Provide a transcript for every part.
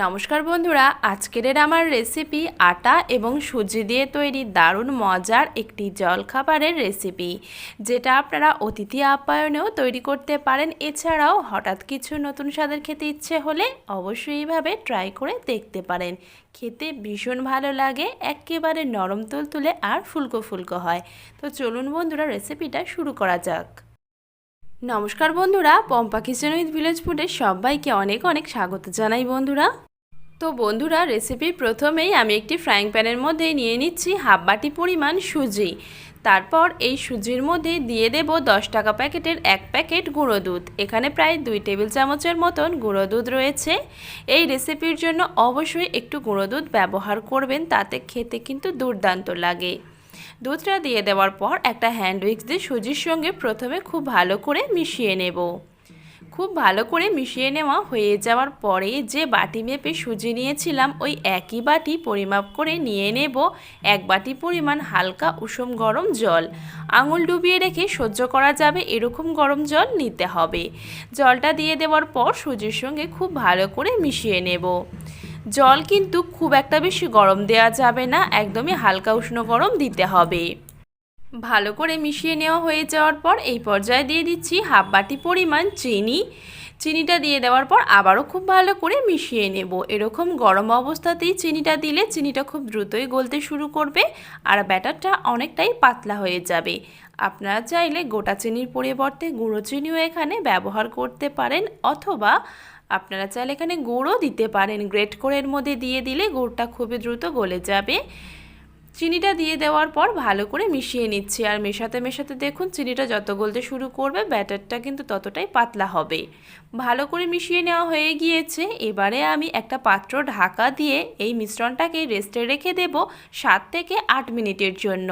নমস্কার বন্ধুরা, আজকের আমার রেসিপি আটা এবং সুজি দিয়ে তৈরি দারুণ মজার একটি জলখাবারের রেসিপি, যেটা আপনারা অতিথি আপ্যায়নেও তৈরি করতে পারেন। এছাড়াও হঠাৎ কিছু নতুন স্বাদের খেতে ইচ্ছে হলে অবশ্যই এইভাবে ট্রাই করে দেখতে পারেন। খেতে ভীষণ ভালো লাগে, একেবারে নরম তুলতুলে আর ফুলকো ফুলকো হয়। তো চলুন বন্ধুরা, রেসিপিটা শুরু করা যাক। নমস্কার বন্ধুরা, পম্পা কিচেন উইথ ভিলেজ ফুডে সবাইকে অনেক অনেক স্বাগত জানাই বন্ধুরা। তো বন্ধুরা, রেসিপির প্রথমেই আমি একটি ফ্রাইং প্যানের মধ্যে নিয়ে নিচ্ছি হাফ বাটি পরিমাণ সুজি। তারপর এই সুজির মধ্যে দিয়ে দেব 10 টাকা প্যাকেটের 1 প্যাকেট গুঁড়ো দুধ। এখানে প্রায় 2 টেবিল চামচের মতন গুঁড়ো দুধ রয়েছে। এই রেসিপির জন্য অবশ্যই একটু গুঁড়ো দুধ ব্যবহার করবেন, তাতে খেতে কিন্তু দুর্দান্ত লাগে। দুধটা দিয়ে দেওয়ার পর একটা হ্যান্ড উইক্স দিয়ে সুজির সঙ্গে প্রথমে খুব ভালো করে মিশিয়ে নেব। খুব ভালো করে মিশিয়ে নেওয়া হয়ে যাওয়ার পরে যে বাটি মেপে সুজি নিয়েছিলাম, ওই একই বাটি পরিমাপ করে নিয়ে নেব 1 বাটি পরিমাণ হালকা উষুম গরম জল। আঙুল ডুবিয়ে রেখে সহ্য করা যাবে এরকম গরম জল নিতে হবে। জলটা দিয়ে দেওয়ার পর সুজির সঙ্গে খুব ভালো করে মিশিয়ে নেব। জল কিন্তু খুব একটা বেশি গরম দেওয়া যাবে না, একদমই হালকা উষ্ণ গরম দিতে হবে। ভালো করে মিশিয়ে নেওয়া হয়ে যাওয়ার পর এই পর্যায়ে দিয়ে দিচ্ছি হাফ বাটি পরিমাণ চিনি। চিনিটা দিয়ে দেওয়ার পর আবারও খুব ভালো করে মিশিয়ে নেব। এরকম গরম অবস্থাতেই চিনিটা দিলে চিনিটা খুব দ্রুতই গলতে শুরু করবে আর ব্যাটারটা অনেকটাই পাতলা হয়ে যাবে। আপনারা চাইলে গোটা চিনির পরিবর্তে গুঁড়ো চিনিও এখানে ব্যবহার করতে পারেন, অথবা আপনারা চাইলে এখানে গুড়ও দিতে পারেন। গ্রেট করে এর মধ্যে দিয়ে দিলে গুড়টা খুবই দ্রুত গলে যাবে। চিনিটা দিয়ে দেওয়ার পর ভালো করে মিশিয়ে নিচ্ছি, আর মেশাতে মেশাতে দেখুন চিনিটা যত গলতে শুরু করবে ব্যাটারটা কিন্তু ততটাই পাতলা হবে। ভালো করে মিশিয়ে নেওয়া হয়ে গিয়েছে। এবারে আমি একটা পাত্র ঢাকা দিয়ে এই মিশ্রণটাকে রেস্টে রেখে দেব 7 থেকে 8 মিনিটের জন্য।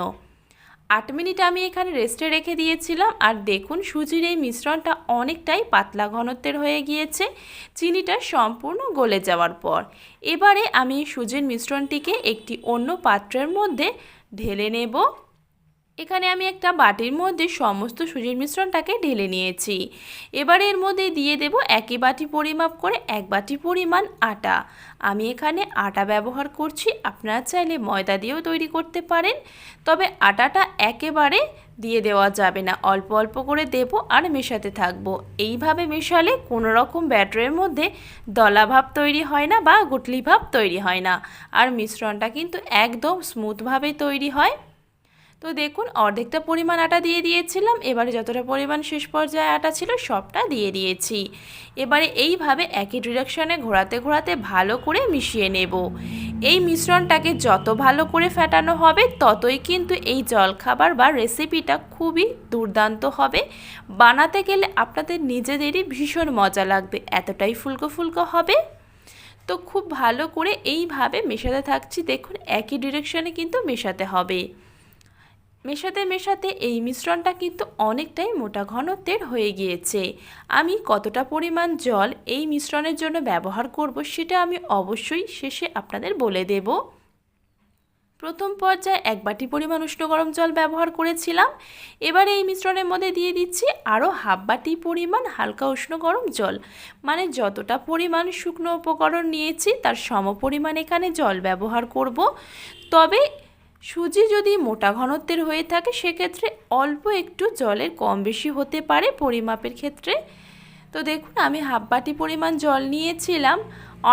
8 মিনিট আমি এখানে রেস্টে রেখে দিয়েছিলাম, আর দেখুন সুজির এই মিশ্রণটা অনেকটাই পাতলা ঘনত্বের হয়ে গিয়েছে চিনিটা সম্পূর্ণ গলে যাওয়ার পর। এবারে আমি সুজির মিশ্রণটিকে একটি অন্য পাত্রের মধ্যে ঢেলে নেব। এখানে আমি একটা বাটির মধ্যে সমস্ত সুজির মিশ্রণটাকে ঢেলে নিয়েছি। এবারে এর মধ্যে দিয়ে দেব একই বাটি পরিমাপ করে 1 বাটি পরিমাণ আটা। আমি এখানে আটা ব্যবহার করছি, আপনারা চাইলে ময়দা দিয়েও তৈরি করতে পারেন। তবে আটাটা একেবারে দিয়ে দেওয়া যাবে না, অল্প অল্প করে দেব আর মেশাতে থাকবো। এইভাবে মেশালে কোনো রকম ব্যাটারের মধ্যে দলা ভাব তৈরি হয় না বা গুটলি ভাব তৈরি হয় না, আর মিশ্রণটা কিন্তু একদম স্মুথভাবে তৈরি হয়। তো দেখুন অর্ধেকটা পরিমাণ আটা দিয়ে দিয়েছিলাম, এবারে যতটা পরিমাণ শেষ পর্যায়ে আটা ছিল সবটা দিয়ে দিয়েছি। এবারে এইভাবে একই ডিরেকশনে ঘোরাতে ঘোরাতে ভালো করে মিশিয়ে নেব। এই মিশ্রণটাকে যত ভালো করে ফেটানো হবে ততই কিন্তু এই জলখাবার বা রেসিপিটা খুবই দুর্দান্ত হবে। বানাতে গেলে আপনাদের নিজেদেরই ভীষণ মজা লাগবে, এতটাই ফুলকো ফুলকো হবে। তো খুব ভালো করে এইভাবে মেশাতে থাকছি, দেখুন একই ডিরেকশনে কিন্তু মেশাতে হবে। মেশাতে মেশাতে এই মিশ্রণটা কিন্তু অনেকটাই মোটা ঘনত্বের হয়ে গিয়েছে। আমি কতটা পরিমাণ জল এই মিশ্রণের জন্য ব্যবহার করব সেটা আমি অবশ্যই শেষে আপনাদের বলে দেব। প্রথম পর্যায়ে 1 বাটি পরিমাণ উষ্ণ গরম জল ব্যবহার করেছিলাম। এবারে এই মিশ্রণের মধ্যে দিয়ে দিচ্ছি আরও হাফ বাটি পরিমাণ হালকা উষ্ণ গরম জল। মানে যতটা পরিমাণ শুকনো উপকরণ নিয়েছি তার সমপরিমাণ এখানে জল ব্যবহার করব। তবে সুজি যদি মোটা ঘনত্বের হয়ে থাকে সেক্ষেত্রে অল্প একটু জলের কম বেশি হতে পারে পরিমাপের ক্ষেত্রে। তো দেখুন আমি হাফ বাটি পরিমাণ জল নিয়েছিলাম,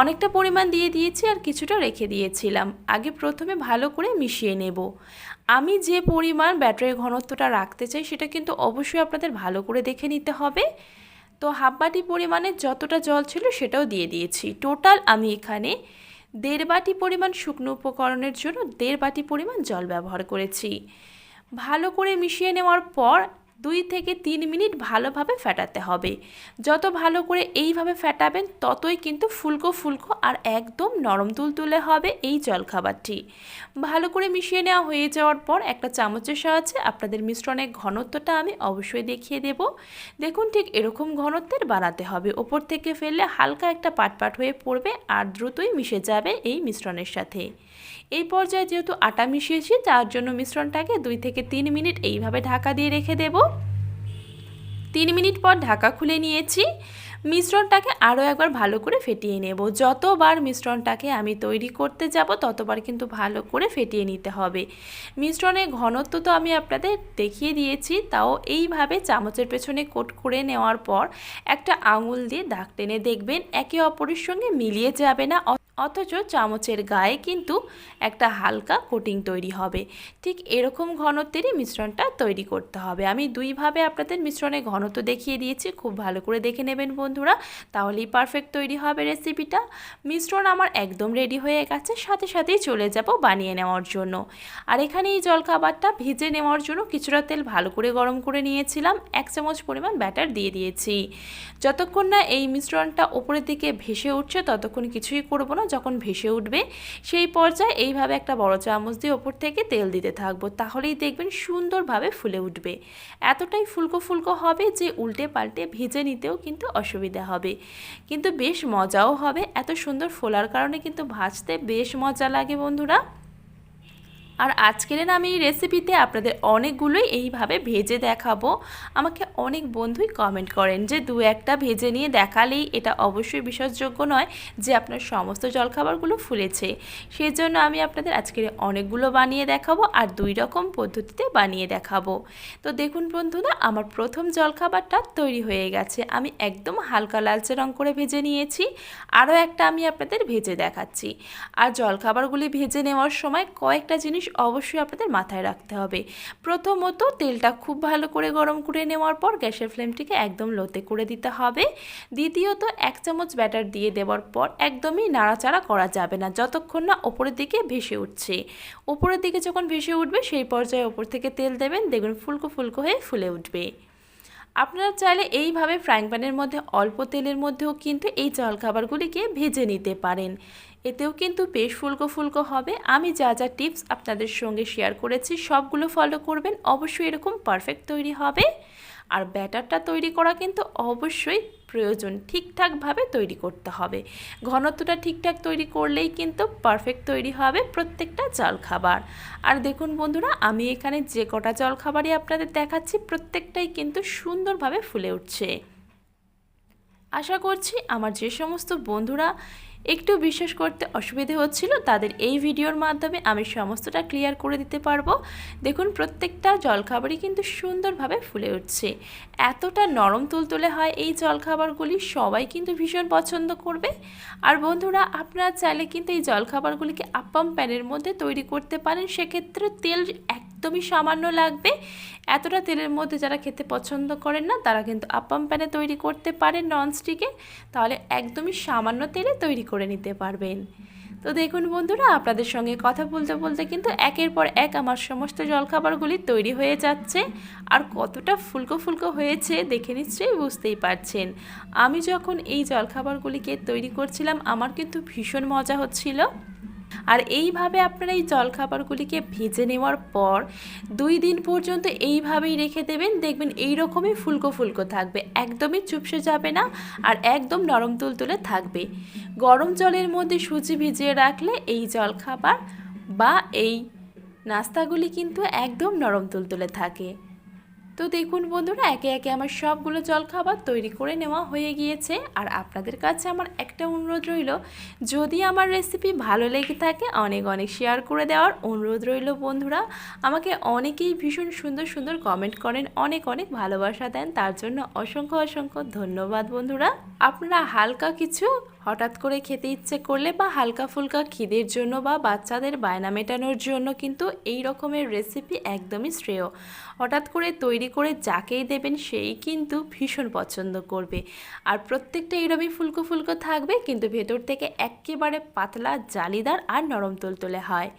অনেকটা পরিমাণ দিয়ে দিয়েছি আর কিছুটা রেখে দিয়েছিলাম। আগে প্রথমে ভালো করে মিশিয়ে নেব। আমি যে পরিমাণ ব্যাটারের ঘনত্বটা রাখতে চাই সেটা কিন্তু অবশ্যই আপনাদের ভালো করে দেখে নিতে হবে। তো হাফ বাটি পরিমাণের যতটা জল ছিল সেটাও দিয়ে দিয়েছি। টোটাল আমি এখানে 1.5 বাটি পরিমাণ শুকনো উপকরণের জন্য 1.5 বাটি পরিমাণ জল ব্যবহার করেছি। ভালো করে মিশিয়ে নেওয়ার পর 2 থেকে 3 মিনিট ভালোভাবে ফেটাতে হবে। যত ভালো করে এইভাবে ফেটাবেন ততই কিন্তু ফুলকো ফুলকো আর একদম নরম তুলতুলে হবে এই জলখাবারটি। ভালো করে মিশিয়ে নেওয়া হয়ে যাওয়ার পর একটা চামচের সাহায্যে আপনাদের মিশ্রণের ঘনত্বটা আমি অবশ্যই দেখিয়ে দেব। দেখুন ঠিক এরকম ঘনত্বের বানাতে হবে, ওপর থেকে ফেললে হালকা একটা পাটপাট হয়ে পড়বে আর দ্রুতই মিশে যাবে এই মিশ্রণের সাথে। এই পর্যায়ে যেহেতু আটা মিশিয়েছি তার জন্য মিশ্রণটাকে 2 থেকে 3 মিনিট এইভাবে ঢাকা দিয়ে রেখে দেব। 3 মিনিট পর ঢাকা খুলে নিয়েছি। মিশ্রণটাকে আরও একবার ভালো করে ফেটিয়ে নেব। যতবার মিশ্রণটাকে আমি তৈরি করতে যাব ততবার কিন্তু ভালো করে ফেটিয়ে নিতে হবে। মিশ্রণের ঘনত্ব তো আমি আপনাদের দেখিয়ে দিয়েছি, তাও এইভাবে চামচের পেছনে কোট করে নেওয়ার পর একটা আঙুল দিয়ে দাগ টেনে দেখবেন একে অপরের সঙ্গে মিলিয়ে যাবে না, অথচ চামচের গায়ে কিন্তু একটা হালকা কোটিং তৈরি হবে। ঠিক এরকম ঘনত্বেরই মিশ্রণটা তৈরি করতে হবে। আমি দুইভাবে আপনাদের মিশ্রণের ঘনত্ব দেখিয়ে দিয়েছি, খুব ভালো করে দেখে নেবেন বন্ধুরা, তাহলেই পারফেক্ট তৈরি হবে রেসিপিটা। মিশ্রণ আমার একদম রেডি হয়ে গেছে, সাথে সাথেই চলে যাব বানিয়ে নেওয়ার জন্য। আর এখানে এই জলখাবারটা ভেজে নেওয়ার জন্য কিছুটা তেল ভালো করে গরম করে নিয়েছিলাম, 1 চামচ পরিমাণ ব্যাটার দিয়ে দিয়েছি। যতক্ষণ না এই মিশ্রণটা উপরের দিকে ভেসে উঠছে ততক্ষণ কিছুই করব না। যখন ভেসে উঠবে সেই পর্যায়ে এইভাবে একটা বড় চামচ দিয়ে ওপর থেকে তেল দিতে থাকবো, তাহলেই দেখবেন সুন্দরভাবে ফুলে উঠবে। এতটাই ফুলকো ফুলকো হবে যে উল্টে পাল্টে ভেজে নিতেও কিন্তু অসুবিধা হবে, কিন্তু বেশ মজাও হবে। এত সুন্দর ফোলার কারণে কিন্তু ভাজতে বেশ মজা লাগে বন্ধুরা। আর আজকের আমি এই রেসিপিতে আপনাদের অনেকগুলোই এইভাবে ভেজে দেখাবো। আমাকে অনেক বন্ধুই কমেন্ট করেন যে দু একটা ভেজে নিয়ে দেখালেই এটা অবশ্যই বিশ্বাসযোগ্য নয় যে আপনার সমস্ত জলখাবারগুলো ফুলেছে। সেই জন্য আমি আপনাদের আজকের অনেকগুলো বানিয়ে দেখাবো আর 2 রকম পদ্ধতিতে বানিয়ে দেখাবো। তো দেখুন বন্ধুরা, আমার প্রথম জলখাবারটা তৈরি হয়ে গেছে। আমি একদম হালকা লালচে রং করে ভেজে নিয়েছি। আরও একটা আমি আপনাদের ভেজে দেখাচ্ছি। আর জলখাবারগুলি ভেজে নেওয়ার সময় কয়েকটা জিনিস অবশ্যই আপনাদের মাথায় রাখতে হবে। প্রথমত, তেলটা খুব ভালো করে গরম করে নেওয়ার পর গ্যাসের ফ্লেমটিকে একদম লোতে করে দিতে হবে। দ্বিতীয়ত, 1 চামচ ব্যাটার দিয়ে দেওয়ার পর একদমই নাড়াচাড়া করা যাবে না যতক্ষণ না ওপরের দিকে ভেসে উঠছে। ওপরের দিকে যখন ভেসে উঠবে সেই পর্যায়ে ওপর থেকে তেল দেবেন, দেখবেন ফুলকো ফুলকো হয়ে ফুলে উঠবে। আপনারা চাইলে এইভাবে ফ্রাইং প্যানের মধ্যে অল্প তেলের মধ্যেও কিন্তু এই জলখাবারগুলিকে ভেজে নিতে পারেন, এতেও কিন্তু বেশ ফুলকো ফুলকো হবে। আমি যা যা টিপস আপনাদের সঙ্গে শেয়ার করেছি সবগুলো ফলো করবেন, অবশ্যই এরকম পারফেক্ট তৈরি হবে। আর ব্যাটারটা তৈরি করা কিন্তু অবশ্যই প্রয়োজন, ঠিকঠাকভাবে তৈরি করতে হবে। ঘনত্বটা ঠিকঠাক তৈরি করলেই কিন্তু পারফেক্ট তৈরি হবে প্রত্যেকটা জলখাবার। আর দেখুন বন্ধুরা, আমি এখানে যে কটা জলখাবারই আপনাদের দেখাচ্ছি প্রত্যেকটাই কিন্তু সুন্দরভাবে ফুলে উঠছে। আশা করছি আমার যে সমস্ত বন্ধুরা একটু বিশ্বাস করতে অসুবিধে হচ্ছিল তাদের এই ভিডিওর মাধ্যমে আমি সমস্তটা ক্লিয়ার করে দিতে পারবো। দেখুন, প্রত্যেকটা জলখাবারই কিন্তু সুন্দরভাবে ফুলে উঠছে। এতটা নরম তুলতুলে হয় এই জলখাবারগুলি, সবাই কিন্তু ভীষণ পছন্দ করবে। আর বন্ধুরা, আপনারা চাইলে কিন্তু এই জলখাবারগুলিকে আপ্পাম প্যানের মধ্যে তৈরি করতে পারেন, সেক্ষেত্রে তেল একদমই সামান্য লাগবে। এতটা তেলের মধ্যে যারা খেতে পছন্দ করেন না তারা কিন্তু আপ্পাম প্যানে তৈরি করতে পারেন ননস্টিকে, তাহলে একদমই সামান্য তেলে তৈরি করে নিতে পারবেন। তো দেখুন বন্ধুরা, আপনাদের সঙ্গে কথা বলতে বলতে কিন্তু একের পর এক আমার সমস্ত জলখাবারগুলি তৈরি হয়ে যাচ্ছে। আর কতটা ফুলকো ফুলকো হয়েছে দেখে নিশ্চয়ই বুঝতেই পারছেন। আমি যখন এই জলখাবারগুলিকে তৈরি করছিলাম আমার কিন্তু ভীষণ মজা হচ্ছিল। আর এইভাবে আপনারা এই জলখাবারগুলিকে ভেজে নেওয়ার পর 2 দিন পর্যন্ত এইভাবেই রেখে দেবেন, দেখবেন এই রকমই ফুলকো ফুলকো থাকবে, একদমই চুপসে যাবে না আর একদম নরম তুলতুলে থাকবে। গরম জলের মধ্যে সুজি ভিজিয়ে রাখলে এই জলখাবার বা এই নাস্তাগুলি কিন্তু একদম নরম তুলতুলে থাকে। তো দেখুন বন্ধুরা, একে একে আমার সবগুলো জলখাবার তৈরি করে নেওয়া হয়ে গিয়েছে। আর আপনাদের কাছে আমার একটা অনুরোধ রইল, যদি আমার রেসিপি ভালো লেগে থাকে অনেক অনেক শেয়ার করে দেওয়ার অনুরোধ রইল বন্ধুরা। আমাকে অনেকেই ভীষণ সুন্দর সুন্দর কমেন্ট করেন, অনেক অনেক ভালোবাসা দেন, তার জন্য অসংখ্য অসংখ্য ধন্যবাদ বন্ধুরা। আপনারা হালকা কিছু হঠাৎ করে খেতে ইচ্ছে করলে বা হালকা ফুলকা খিদের জন্য বা বাচ্চাদের বায়না মেটানোর জন্য কিন্তু এই রকমের রেসিপি একদমই শ্রেয়। হঠাৎ করে তৈরি করে যাকেই দেবেন সেই কিন্তু ভীষণ পছন্দ করবে। আর প্রত্যেকটা এরকমই ফুলকো ফুলকো থাকবে, কিন্তু ভেতর থেকে একেবারে পাতলা, জালিদার আর নরম তুলতুলে হয়।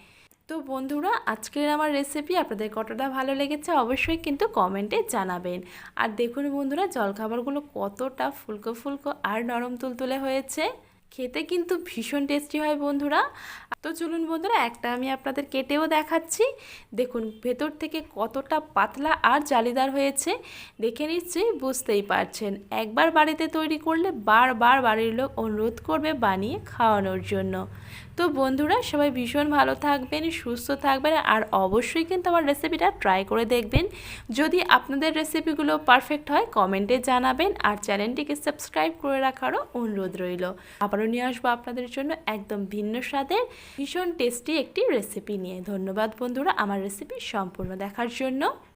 তো বন্ধুরা, আজকের আমার রেসিপি আপনাদের কতটা ভালো লেগেছে অবশ্যই কিন্তু কমেন্টে জানাবেন। আর দেখুন বন্ধুরা, জলখাবারগুলো কতটা ফুলকো ফুলকো আর নরম তুলতুলে হয়েছে, খেতে কিন্তু ভীষণ টেস্টি হয় বন্ধুরা। তো চলুন বন্ধুরা, একটা আমি আপনাদের কেটেও দেখাচ্ছি। দেখুন ভেতর থেকে কতটা পাতলা আর জালিদার হয়েছে, দেখে নিশ্চয়ই বুঝতেই পারছেন। একবার বাড়িতে তৈরি করলে বারবার বাড়ির লোক অনুরোধ করবে বানিয়ে খাওয়ানোর জন্য। তো বন্ধুরা, সবাই ভীষণ ভালো থাকবেন, সুস্থ থাকবেন, আর অবশ্যই কিন্তু আমার রেসিপিটা ট্রাই করে দেখবেন। যদি আপনাদের রেসিপিগুলো পারফেক্ট হয় কমেন্টে জানাবেন, আর চ্যানেলটিকে সাবস্ক্রাইব করে রাখারও অনুরোধ রইল। আবারও নিয়ে আসবো আপনাদের জন্য একদম ভিন্ন স্বাদের ভীষণ টেস্টি একটি রেসিপি নিয়ে। ধন্যবাদ বন্ধুরা আমার রেসিপি সম্পূর্ণ দেখার জন্য।